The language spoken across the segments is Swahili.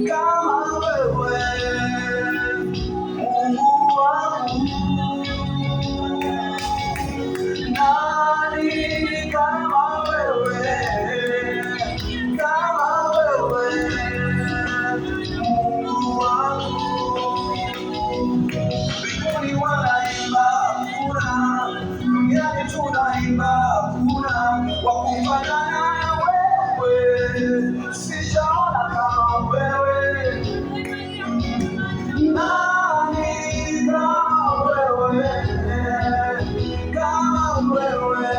kama wewe, Mungu wangu. Nani kama wewe, kama wewe, Mungu wangu. Mbinguni wanaimba hakuna, duniani tunaimba hakuna, wa kufanana na wewe, sijaona kama wewe. Nani kama wewe, kama wewe,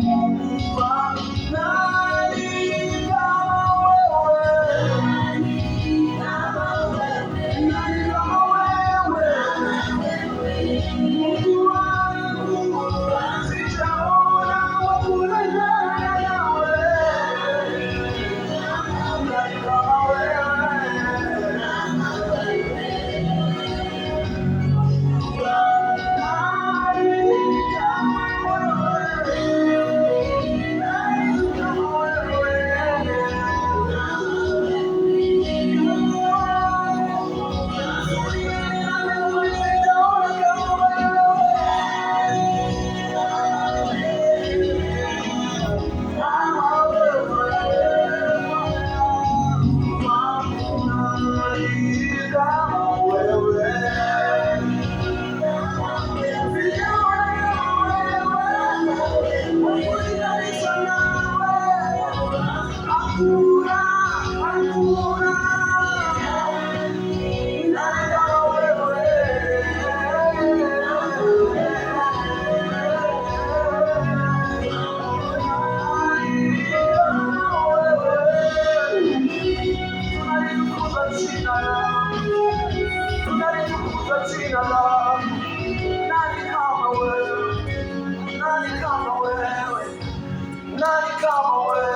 Mungu wangu. Nani kama wewe, nani kama wewe, Mungu wangu. Sijaona wa kufanana nawe, nani kama wewe. Nani kama wewe?